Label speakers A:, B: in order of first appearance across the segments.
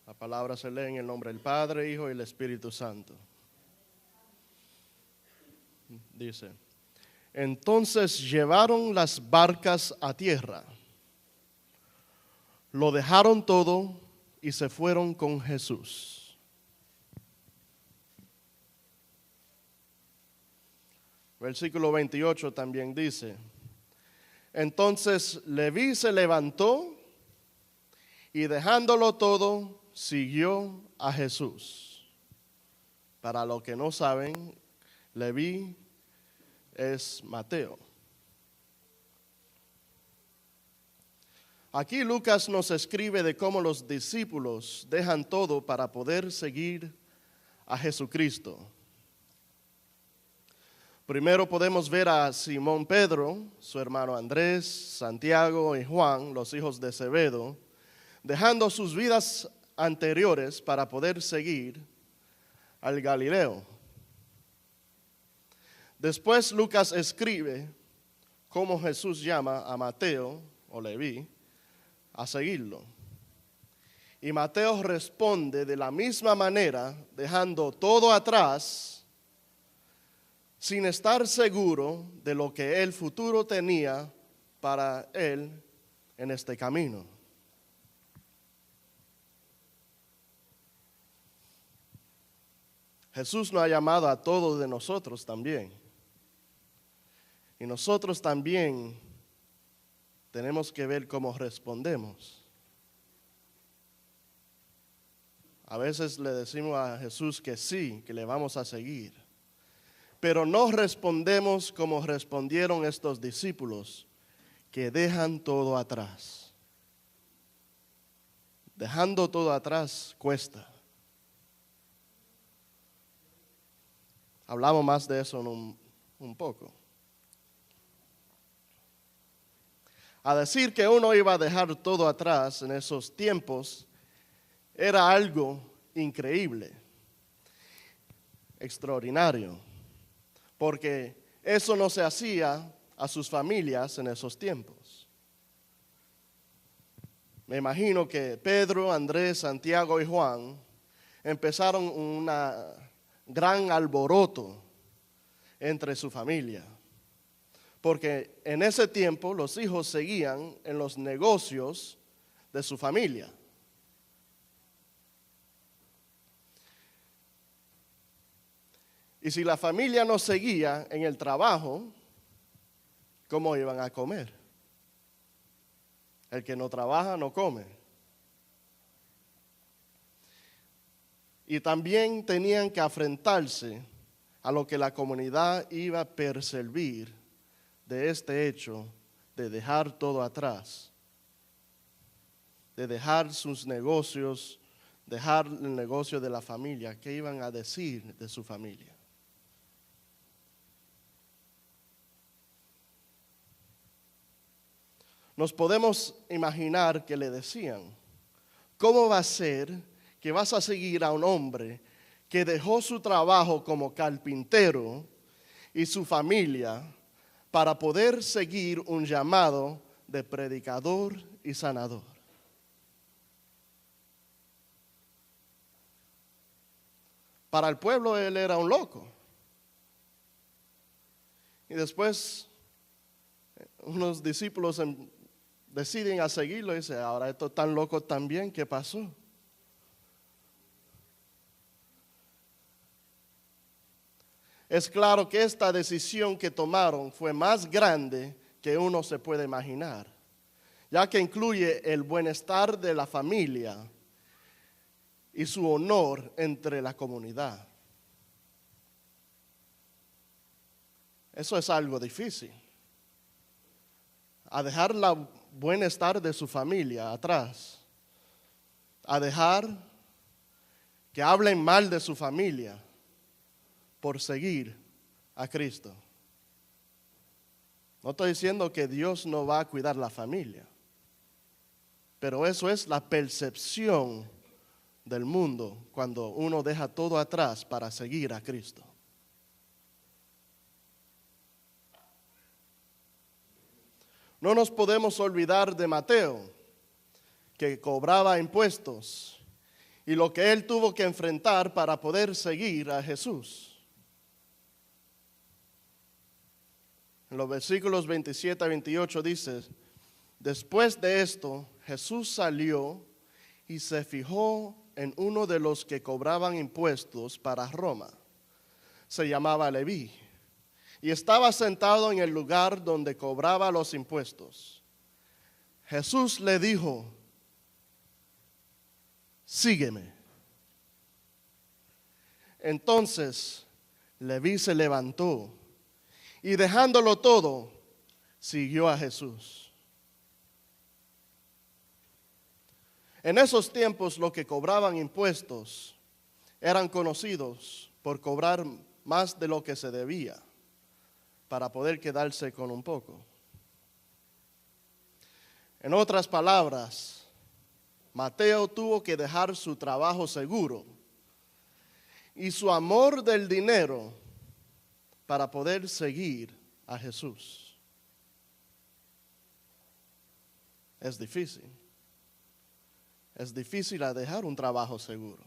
A: La palabra se lee en el nombre del Padre, Hijo y el Espíritu Santo. Dice, entonces llevaron las barcas a tierra, lo dejaron todo y se fueron con Jesús. Versículo 28 también dice, entonces Leví se levantó y dejándolo todo, siguió a Jesús. Para los que no saben, Leví es Mateo. Aquí Lucas nos escribe de cómo los discípulos dejan todo para poder seguir a Jesucristo. Primero podemos ver a Simón Pedro, su hermano Andrés, Santiago y Juan, los hijos de Zebedeo, dejando sus vidas anteriores para poder seguir al Galileo. Después Lucas escribe cómo Jesús llama a Mateo o Leví a seguirlo. Y Mateo responde de la misma manera, dejando todo atrás, sin estar seguro de lo que el futuro tenía para él en este camino. Jesús nos ha llamado a todos de nosotros también. Y nosotros también tenemos que ver cómo respondemos. A veces le decimos a Jesús que sí, que le vamos a seguir. Pero no respondemos como respondieron estos discípulos, que dejan todo atrás. Dejando todo atrás cuesta. Hablamos más de eso en un poco. A decir que uno iba a dejar todo atrás en esos tiempos era algo increíble, extraordinario, porque eso no se hacía a sus familias en esos tiempos. Me imagino que Pedro, Andrés, Santiago y Juan empezaron una gran alboroto entre su familia. Porque en ese tiempo los hijos seguían en los negocios de su familia. Y si la familia no seguía en el trabajo, ¿cómo iban a comer? El que no trabaja no come. Y también tenían que enfrentarse a lo que la comunidad iba a percibir de este hecho de dejar todo atrás, de dejar sus negocios, dejar el negocio de la familia. ¿Qué iban a decir de su familia? Nos podemos imaginar que le decían, ¿cómo va a ser que vas a seguir a un hombre que dejó su trabajo como carpintero y su familia para poder seguir un llamado de predicador y sanador? Para el pueblo él era un loco. Y después unos discípulos deciden a seguirlo y dicen, ahora esto es tan loco también, ¿qué pasó? Es claro que esta decisión que tomaron fue más grande que uno se puede imaginar, ya que incluye el bienestar de la familia y su honor entre la comunidad. Eso es algo difícil. A dejar el bienestar de su familia atrás, a dejar que hablen mal de su familia por seguir a Cristo. No estoy diciendo que Dios no va a cuidar la familia, pero eso es la percepción del mundo cuando uno deja todo atrás para seguir a Cristo. No nos podemos olvidar de Mateo, que cobraba impuestos y lo que él tuvo que enfrentar para poder seguir a Jesús. En los versículos 27 a 28 dice: después de esto, Jesús salió y se fijó en uno de los que cobraban impuestos para Roma. Se llamaba Leví, y estaba sentado en el lugar donde cobraba los impuestos. Jesús le dijo: sígueme. Entonces Leví se levantó y dejándolo todo, siguió a Jesús. En esos tiempos los que cobraban impuestos eran conocidos por cobrar más de lo que se debía para poder quedarse con un poco. En otras palabras, Mateo tuvo que dejar su trabajo seguro y su amor del dinero para poder seguir a Jesús. Es difícil. Es difícil dejar un trabajo seguro.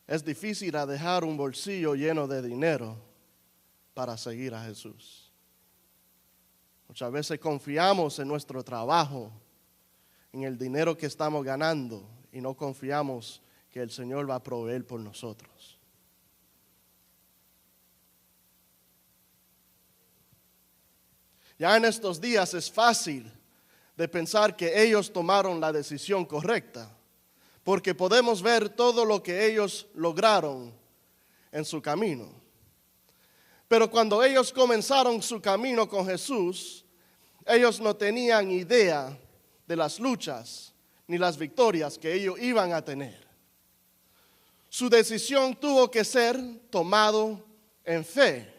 A: Es difícil dejar un bolsillo lleno de dinero para seguir a Jesús. Muchas veces confiamos en nuestro trabajo, en el dinero que estamos ganando, y no confiamos que el Señor va a proveer por nosotros. Ya en estos días es fácil de pensar que ellos tomaron la decisión correcta, porque podemos ver todo lo que ellos lograron en su camino. Pero cuando ellos comenzaron su camino con Jesús, ellos no tenían idea de las luchas ni las victorias que ellos iban a tener. Su decisión tuvo que ser tomado en fe.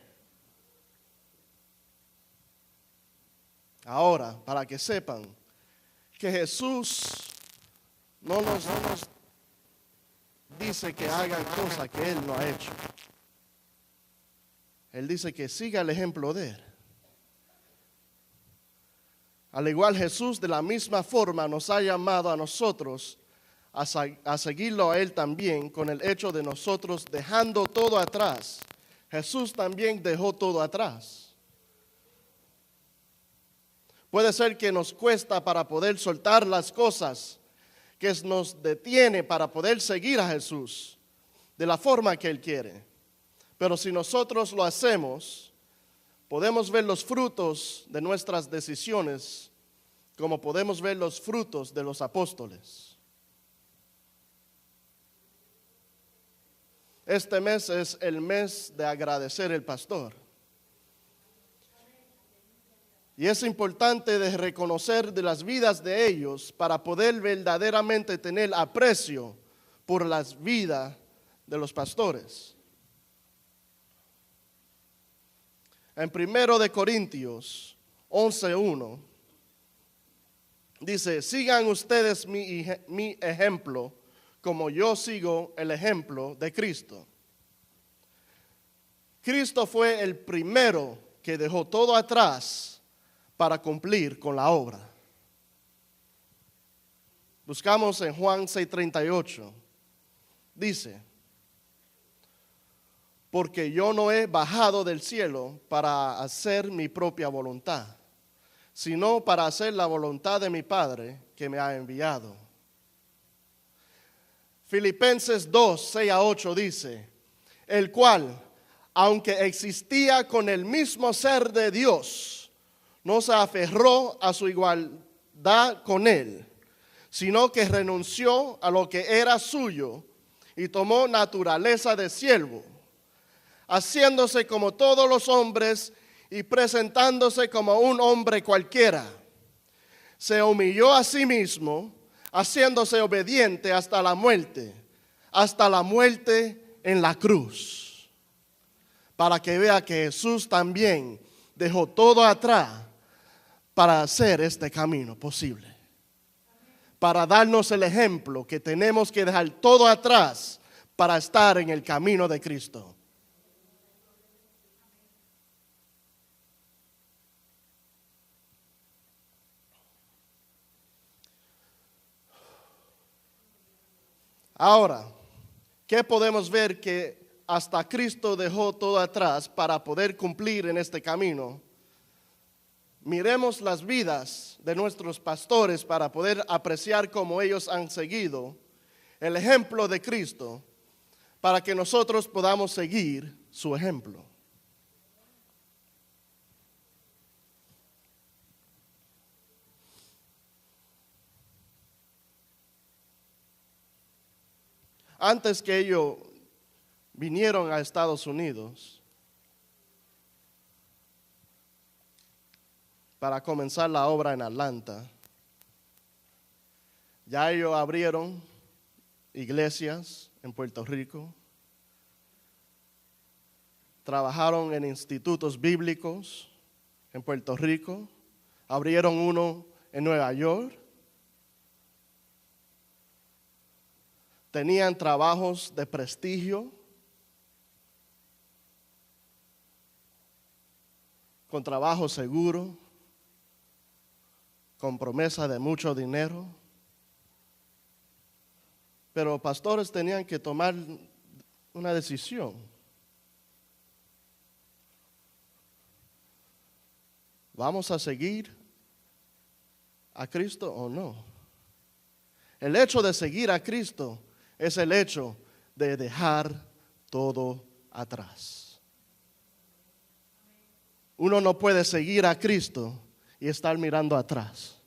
A: Ahora, para que sepan que Jesús no nos dice que hagan cosas que Él no ha hecho. Él dice que siga el ejemplo de Él. Al igual Jesús de la misma forma nos ha llamado a nosotros a seguirlo a Él también, con el hecho de nosotros dejando todo atrás. Jesús también dejó todo atrás. Puede ser que nos cuesta para poder soltar las cosas que nos detiene para poder seguir a Jesús de la forma que Él quiere. Pero si nosotros lo hacemos, podemos ver los frutos de nuestras decisiones como podemos ver los frutos de los apóstoles. Este mes es el mes de agradecer al pastor. Y es importante de reconocer de las vidas de ellos para poder verdaderamente tener aprecio por las vidas de los pastores. En 1 Corintios 11:1 dice: sigan ustedes mi ejemplo como yo sigo el ejemplo de Cristo. Cristo fue el primero que dejó todo atrás para cumplir con la obra. Buscamos en Juan 6:38. Dice: porque yo no he bajado del cielo para hacer mi propia voluntad, sino para hacer la voluntad de mi Padre que me ha enviado. Filipenses 2:6-8 dice: el cual, aunque existía con el mismo ser de Dios, no se aferró a su igualdad con Él, sino que renunció a lo que era suyo y tomó naturaleza de siervo, haciéndose como todos los hombres y presentándose como un hombre cualquiera. Se humilló a sí mismo, haciéndose obediente hasta la muerte en la cruz. Para que vea que Jesús también dejó todo atrás para hacer este camino posible. Para darnos el ejemplo que tenemos que dejar todo atrás para estar en el camino de Cristo. Ahora, ¿qué podemos ver? Que hasta Cristo dejó todo atrás para poder cumplir en este camino. Miremos las vidas de nuestros pastores para poder apreciar cómo ellos han seguido el ejemplo de Cristo, para que nosotros podamos seguir su ejemplo. Antes que ellos vinieron a Estados Unidos para comenzar la obra en Atlanta, ya ellos abrieron iglesias en Puerto Rico, trabajaron en institutos bíblicos en Puerto Rico, abrieron uno en Nueva York, tenían trabajos de prestigio, con trabajo seguro, con promesa de mucho dinero. Pero pastores tenían que tomar una decisión. ¿Vamos a seguir a Cristo o no? El hecho de seguir a Cristo es el hecho de dejar todo atrás. Uno no puede seguir a Cristo y estar mirando atrás.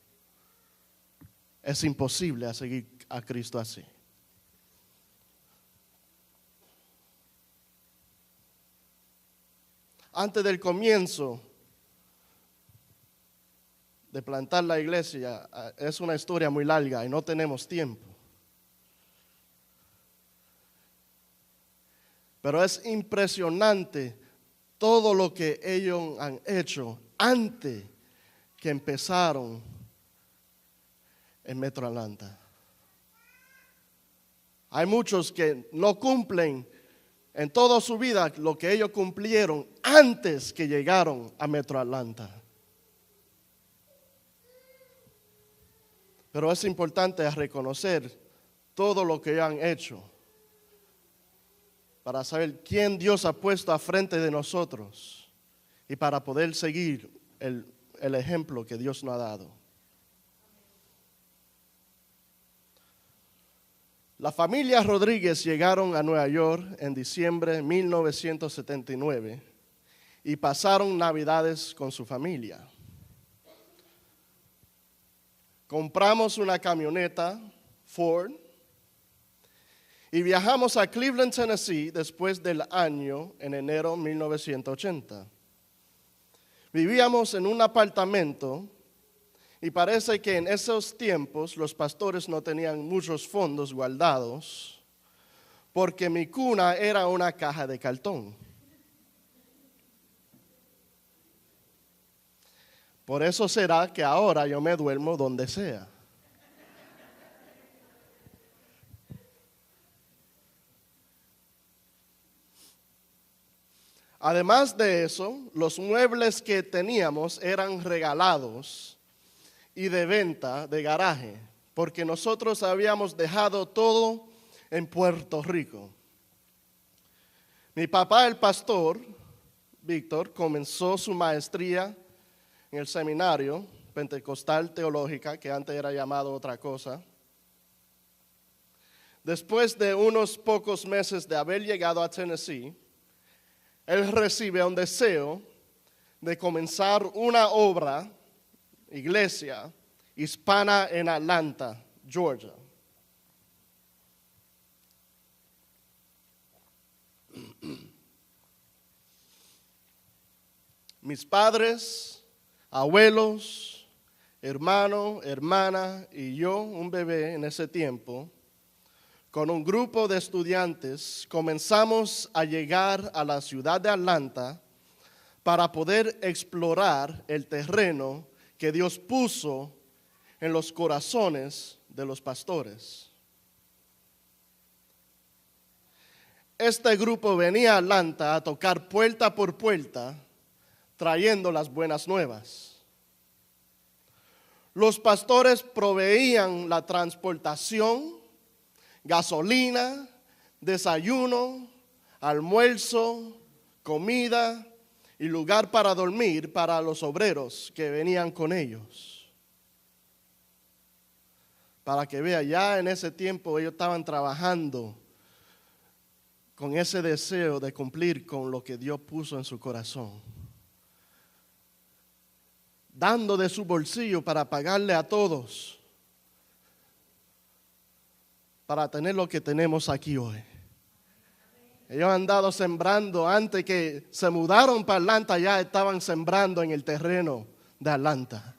A: Es imposible seguir a Cristo así. Antes del comienzo de plantar la iglesia, es una historia muy larga y no tenemos tiempo. Pero es impresionante todo lo que ellos han hecho antes que empezaron en Metro Atlanta. Hay muchos que no cumplen en toda su vida lo que ellos cumplieron antes que llegaron a Metro Atlanta. Pero es importante reconocer todo lo que ellos han hecho para saber quién Dios ha puesto a frente de nosotros y para poder seguir el ejemplo que Dios nos ha dado. La familia Rodríguez llegaron a Nueva York en diciembre de 1979 y pasaron Navidades con su familia. Compramos una camioneta Ford y viajamos a Cleveland, Tennessee, después del año en enero de 1980. Vivíamos en un apartamento y parece que en esos tiempos los pastores no tenían muchos fondos guardados porque mi cuna era una caja de cartón. Por eso será que ahora yo me duermo donde sea. Además de eso, los muebles que teníamos eran regalados y de venta de garaje, porque nosotros habíamos dejado todo en Puerto Rico. Mi papá, el pastor, Víctor, comenzó su maestría en el seminario Pentecostal Teológica, que antes era llamado otra cosa. Después de unos pocos meses de haber llegado a Tennessee, él recibe un deseo de comenzar una obra, iglesia, hispana en Atlanta, Georgia. Mis padres, abuelos, hermano, hermana y yo, un bebé en ese tiempo, con un grupo de estudiantes, comenzamos a llegar a la ciudad de Atlanta para poder explorar el terreno que Dios puso en los corazones de los pastores. Este grupo venía a Atlanta a tocar puerta por puerta, trayendo las buenas nuevas. Los pastores proveían la transportación gasolina, desayuno, almuerzo, comida y lugar para dormir para los obreros que venían con ellos. Para que vea, ya en ese tiempo ellos estaban trabajando con ese deseo de cumplir con lo que Dios puso en su corazón. Dando de su bolsillo para pagarle a todos, para tener lo que tenemos aquí hoy. Ellos han andado sembrando, antes que se mudaron para Atlanta, ya estaban sembrando en el terreno de Atlanta.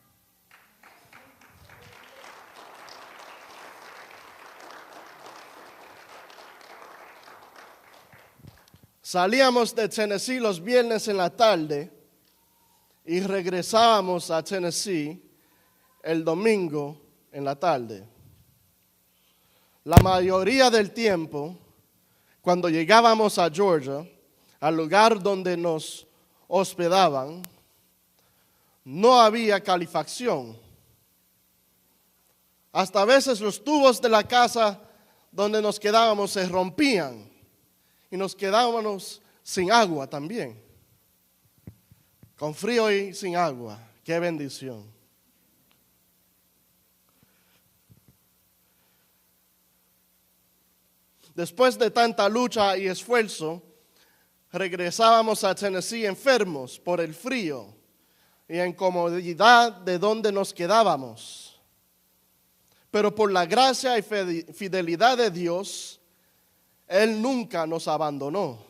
A: Salíamos de Tennessee los viernes en la tarde y regresábamos a Tennessee el domingo en la tarde. La mayoría del tiempo, cuando llegábamos a Georgia, al lugar donde nos hospedaban, no había calefacción. Hasta a veces los tubos de la casa donde nos quedábamos se rompían y nos quedábamos sin agua también. Con frío y sin agua. ¡Qué bendición! Después de tanta lucha y esfuerzo, regresábamos a Tennessee enfermos por el frío y en incomodidad de donde nos quedábamos. Pero por la gracia y fidelidad de Dios, Él nunca nos abandonó.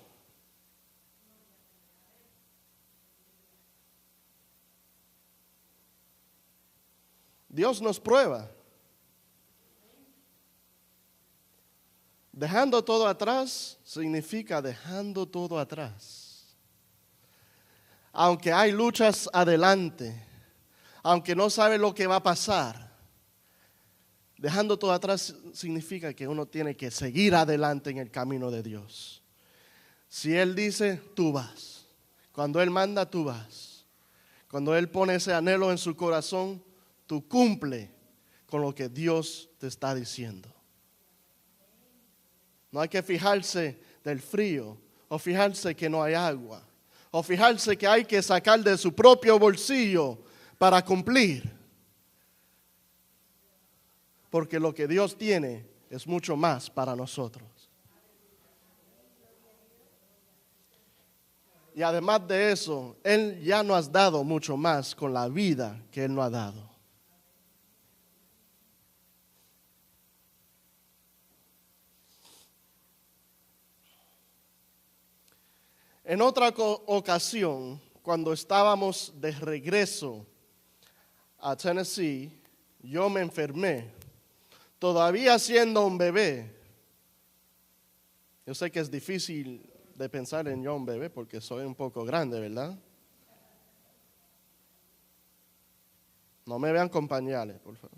A: Dios nos prueba. Dejando todo atrás significa dejando todo atrás. Aunque hay luchas adelante, aunque no sabe lo que va a pasar, dejando todo atrás significa que uno tiene que seguir adelante en el camino de Dios. Si Él dice, tú vas. Cuando Él manda, tú vas. Cuando Él pone ese anhelo en su corazón, tú cumple con lo que Dios te está diciendo. No hay que fijarse del frío, o fijarse que no hay agua, o fijarse que hay que sacar de su propio bolsillo para cumplir. Porque lo que Dios tiene es mucho más para nosotros. Y además de eso, Él ya nos ha dado mucho más con la vida que Él nos ha dado. En otra ocasión, cuando estábamos de regreso a Tennessee, yo me enfermé, todavía siendo un bebé. Yo sé que es difícil de pensar en yo un bebé porque soy un poco grande, ¿verdad? No me vean con pañales, por favor.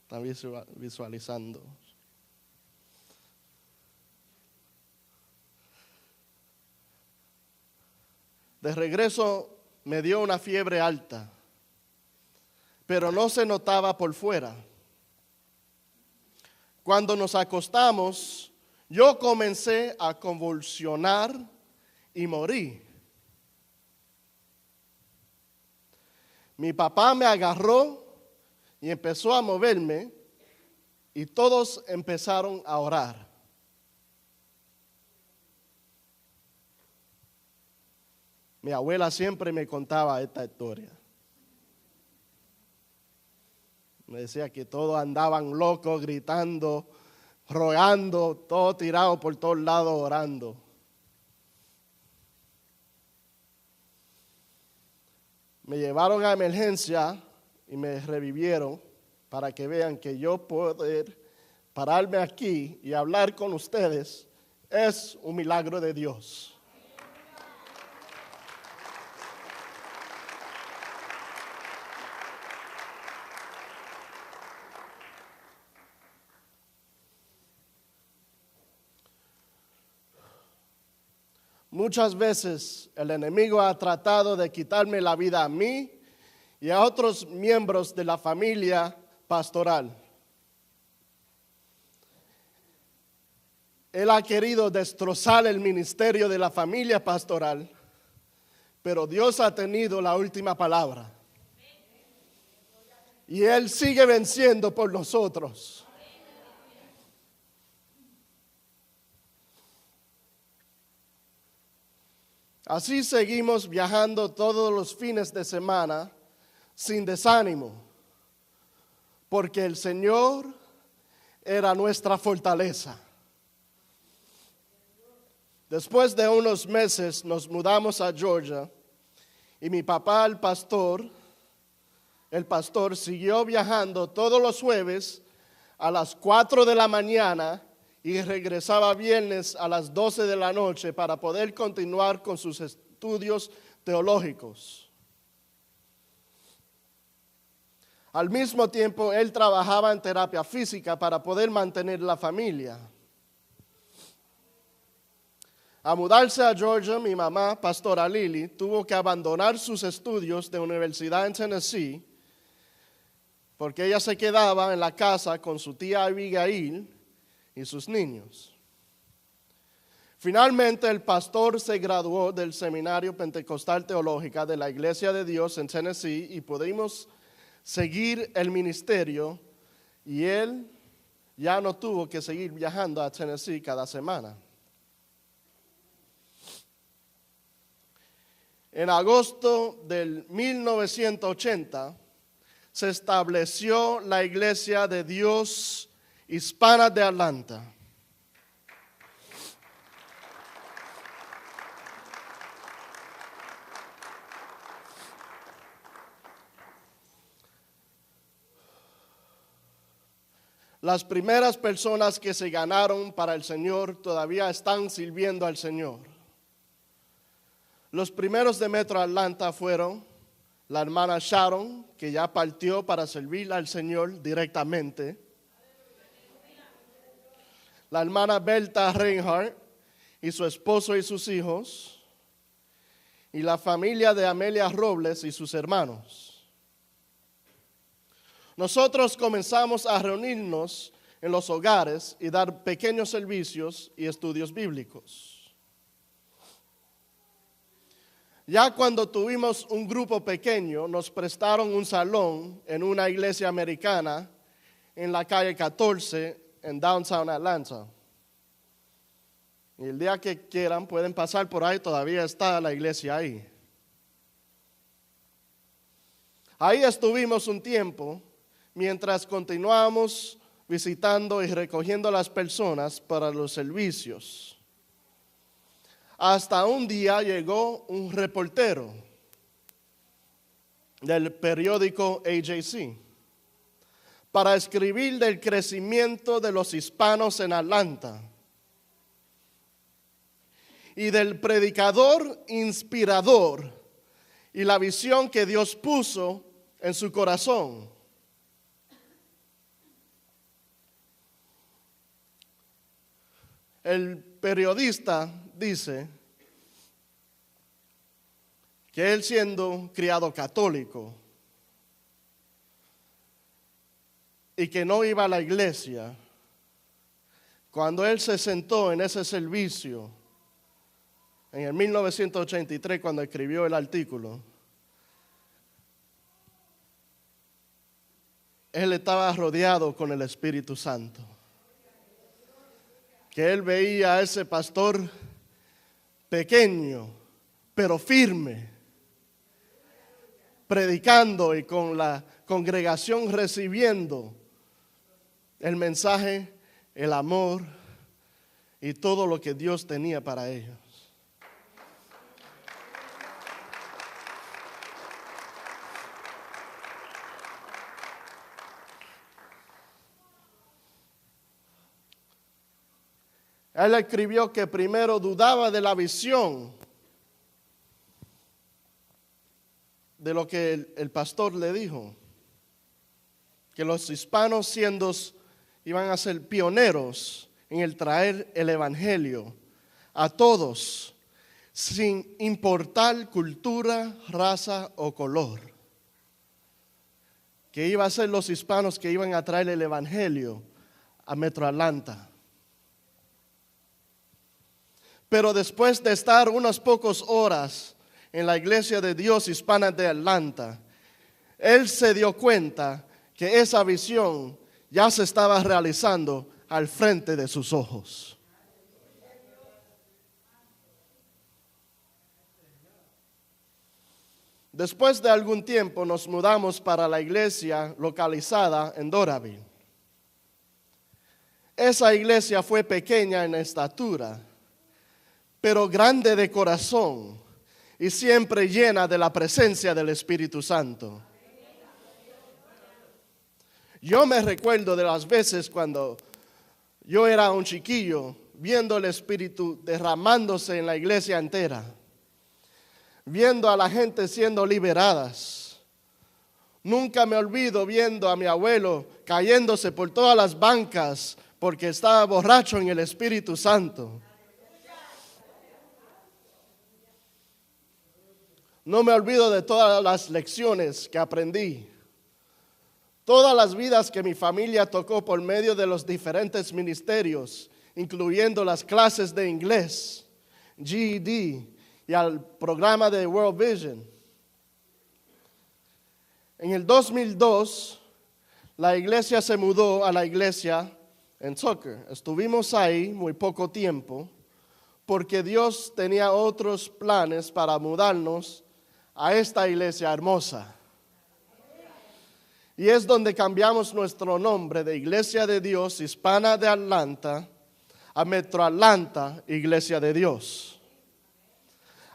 A: Están visualizando. De regreso me dio una fiebre alta, pero no se notaba por fuera. Cuando nos acostamos, yo comencé a convulsionar y morí. Mi papá me agarró y empezó a moverme y todos empezaron a orar. Mi abuela siempre me contaba esta historia. Me decía que todos andaban locos, gritando, rogando, todos tirados por todos lados orando. Me llevaron a emergencia y me revivieron para que vean que yo poder pararme aquí y hablar con ustedes es un milagro de Dios. Muchas veces el enemigo ha tratado de quitarme la vida a mí y a otros miembros de la familia pastoral. Él ha querido destrozar el ministerio de la familia pastoral, pero Dios ha tenido la última palabra. Y Él sigue venciendo por nosotros. Así seguimos viajando todos los fines de semana sin desánimo, porque el Señor era nuestra fortaleza. Después de unos meses nos mudamos a Georgia y mi papá, el pastor, siguió viajando todos los jueves a las 4 de la mañana y regresaba viernes a las 12 de la noche para poder continuar con sus estudios teológicos. Al mismo tiempo, él trabajaba en terapia física para poder mantener la familia. Al mudarse a Georgia, mi mamá, pastora Lily, tuvo que abandonar sus estudios de universidad en Tennessee porque ella se quedaba en la casa con su tía Abigail y sus niños. Finalmente, el pastor se graduó del Seminario Pentecostal Teológica de la Iglesia de Dios en Tennessee y pudimos seguir el ministerio y él ya no tuvo que seguir viajando a Tennessee cada semana. En agosto del 1980 se estableció la Iglesia de Dios Hispana de Atlanta. Las primeras personas que se ganaron para el Señor todavía están sirviendo al Señor. Los primeros de Metro Atlanta fueron la hermana Sharon, que ya partió para servir al Señor directamente. La hermana Berta Reinhardt y su esposo y sus hijos. Y la familia de Amelia Robles y sus hermanos. Nosotros comenzamos a reunirnos en los hogares y dar pequeños servicios y estudios bíblicos. Ya cuando tuvimos un grupo pequeño, nos prestaron un salón en una iglesia americana en la calle 14 en Downtown Atlanta. Y el día que quieran pueden pasar por ahí, todavía está la iglesia ahí. Ahí estuvimos un tiempo mientras continuábamos visitando y recogiendo a las personas para los servicios. Hasta un día llegó un reportero del periódico AJC para escribir del crecimiento de los hispanos en Atlanta y del predicador inspirador y la visión que Dios puso en su corazón. El periodista dice que él, siendo criado católico y que no iba a la iglesia, cuando él se sentó en ese servicio en el 1983, cuando escribió el artículo, él estaba rodeado con el Espíritu Santo. Que él veía a ese pastor pequeño, pero firme, predicando y con la congregación recibiendo el mensaje, el amor y todo lo que Dios tenía para ellos. Él escribió que primero dudaba de la visión de lo que el pastor le dijo, que los hispanos iban a ser pioneros en el traer el evangelio a todos, sin importar cultura, raza o color. que iba a ser los hispanos que iban a traer el evangelio a Metro Atlanta. Pero después de estar unas pocas horas en la Iglesia de Dios Hispana de Atlanta, él se dio cuenta que esa visión ya se estaba realizando al frente de sus ojos. Después de algún tiempo nos mudamos para la iglesia localizada en Doraville. Esa iglesia fue pequeña en estatura, pero grande de corazón y siempre llena de la presencia del Espíritu Santo. Yo me recuerdo de las veces cuando yo era un chiquillo, viendo el Espíritu derramándose en la iglesia entera, viendo a la gente siendo liberadas. Nunca me olvido viendo a mi abuelo cayéndose por todas las bancas porque estaba borracho en el Espíritu Santo. No me olvido de todas las lecciones que aprendí, todas las vidas que mi familia tocó por medio de los diferentes ministerios, incluyendo las clases de inglés, GED y al programa de World Vision. En el 2002, la iglesia se mudó a la iglesia en Tucker. Estuvimos ahí muy poco tiempo porque Dios tenía otros planes para mudarnos a esta iglesia hermosa. Y es donde cambiamos nuestro nombre de Iglesia de Dios Hispana de Atlanta a Metro Atlanta, Iglesia de Dios.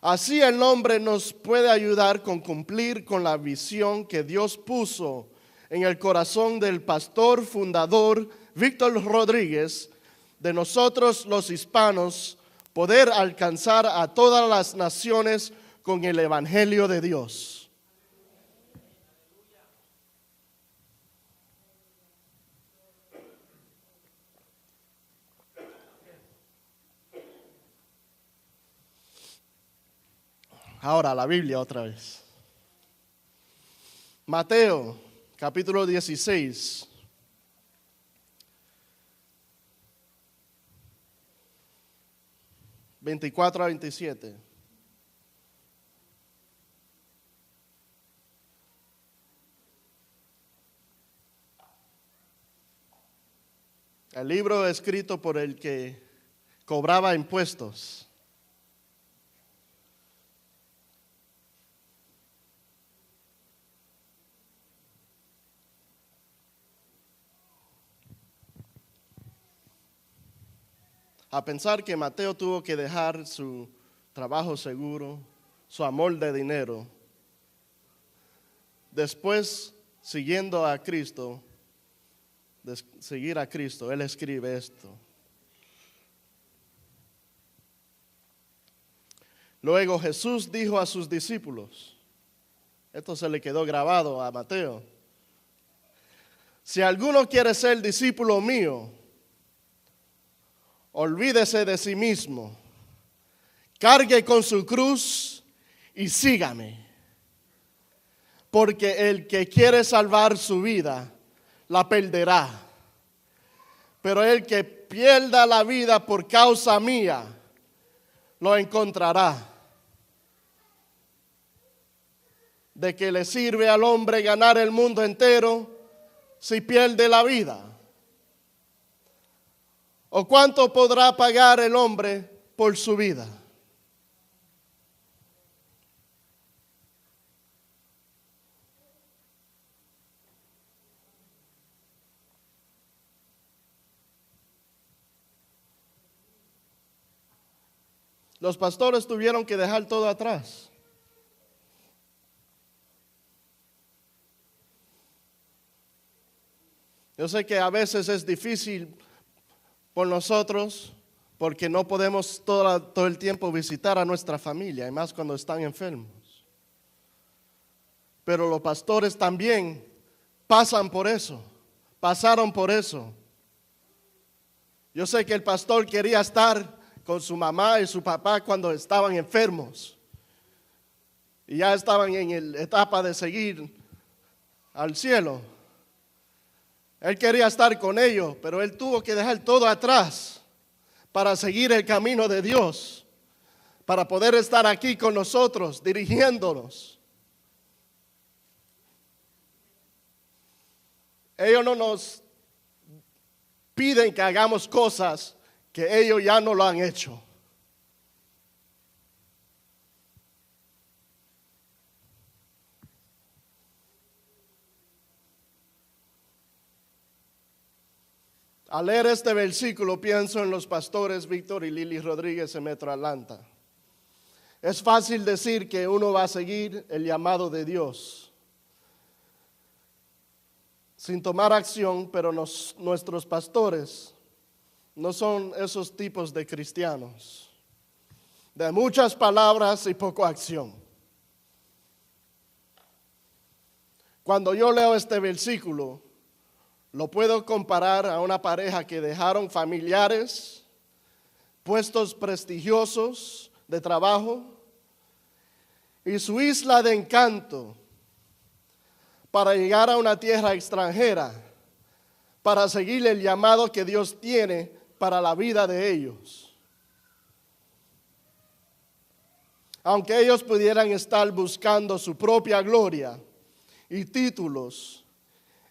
A: Así el nombre nos puede ayudar con cumplir con la visión que Dios puso en el corazón del pastor fundador Víctor Rodríguez, de nosotros los hispanos, poder alcanzar a todas las naciones con el Evangelio de Dios. Ahora la Biblia otra vez. Mateo, capítulo 16. (24 a 27). El libro escrito por el que cobraba impuestos. A pensar que Mateo tuvo que dejar su trabajo seguro, su amor de dinero. Después, siguiendo a Cristo, de seguir a Cristo, él escribe esto. Luego Jesús dijo a sus discípulos, esto se le quedó grabado a Mateo: si alguno quiere ser discípulo mío, olvídese de sí mismo, cargue con su cruz y sígame. Porque el que quiere salvar su vida, la perderá. Pero el que pierda la vida por causa mía, lo encontrará. ¿De qué le sirve al hombre ganar el mundo entero si pierde la vida? ¿O cuánto podrá pagar el hombre por su vida? Los pastores tuvieron que dejar todo atrás. Yo sé que a veces es difícil por nosotros porque no podemos todo el tiempo visitar a nuestra familia, y más cuando están enfermos. Pero los pastores también pasaron por eso. Yo sé que el pastor quería estar con su mamá y su papá cuando estaban enfermos. Y ya estaban en la etapa de seguir al cielo. Él quería estar con ellos, pero él tuvo que dejar todo atrás para seguir el camino de Dios, para poder estar aquí con nosotros, dirigiéndonos. Ellos no nos piden que hagamos cosas que ellos ya no lo han hecho. Al leer este versículo pienso en los pastores Víctor y Lili Rodríguez en Metro Atlanta. Es fácil decir que uno va a seguir el llamado de Dios sin tomar acción, pero nuestros pastores no son esos tipos de cristianos, de muchas palabras y poca acción. Cuando yo leo este versículo, lo puedo comparar a una pareja que dejaron familiares, puestos prestigiosos de trabajo y su isla de encanto para llegar a una tierra extranjera, para seguir el llamado que Dios tiene para la vida de ellos. Aunque ellos pudieran estar buscando su propia gloria y títulos,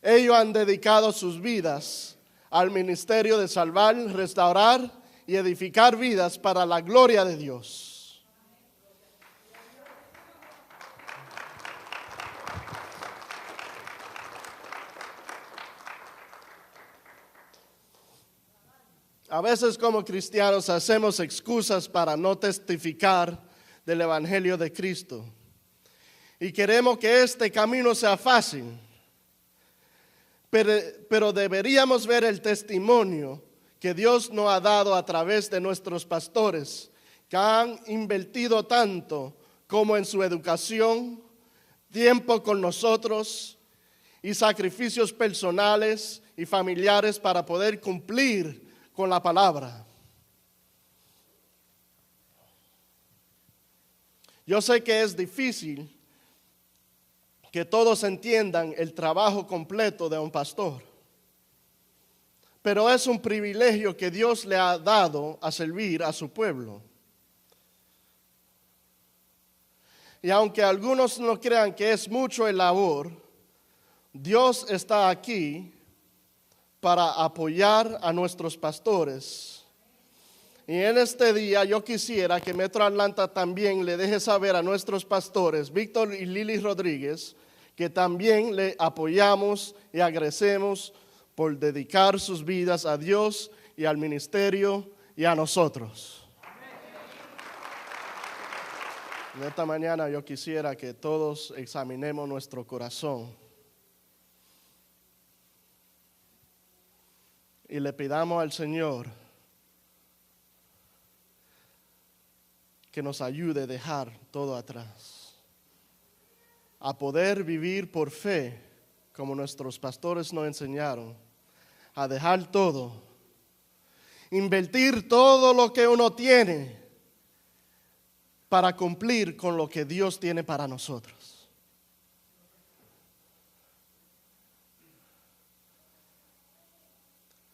A: ellos han dedicado sus vidas al ministerio de salvar, restaurar y edificar vidas para la gloria de Dios. A veces como cristianos hacemos excusas para no testificar del Evangelio de Cristo. Y queremos que este camino sea fácil. Pero deberíamos ver el testimonio que Dios nos ha dado a través de nuestros pastores, que han invertido tanto como en su educación, tiempo con nosotros y sacrificios personales y familiares para poder cumplir con la palabra. Yo sé que es difícil que todos entiendan el trabajo completo de un pastor, pero es un privilegio que Dios le ha dado a servir a su pueblo. Y aunque algunos no crean que es mucho el labor, Dios está aquí para apoyar a nuestros pastores. Y en este día yo quisiera que Metro Atlanta también le deje saber a nuestros pastores, Víctor y Lili Rodríguez, que también le apoyamos y agradecemos por dedicar sus vidas a Dios y al ministerio y a nosotros. En esta mañana yo quisiera que todos examinemos nuestro corazón y le pidamos al Señor que nos ayude a dejar todo atrás, a poder vivir por fe, como nuestros pastores nos enseñaron, a dejar todo, invertir todo lo que uno tiene para cumplir con lo que Dios tiene para nosotros.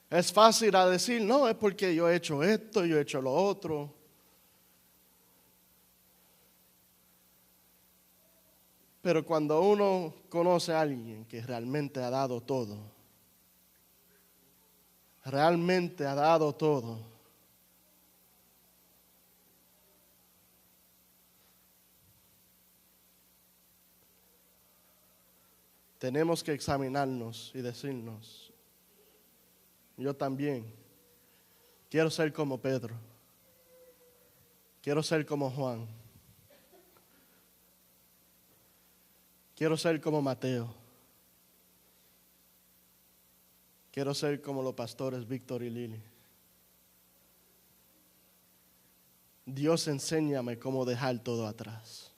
A: Es fácil a decir, no, es porque yo he hecho esto, yo he hecho lo otro. Pero cuando uno conoce a alguien que realmente ha dado todo, realmente ha dado todo, tenemos que examinarnos y decirnos, yo también quiero ser como Pedro, quiero ser como Juan, quiero ser como Mateo, quiero ser como los pastores Víctor y Lili. Dios, enséñame cómo dejar todo atrás.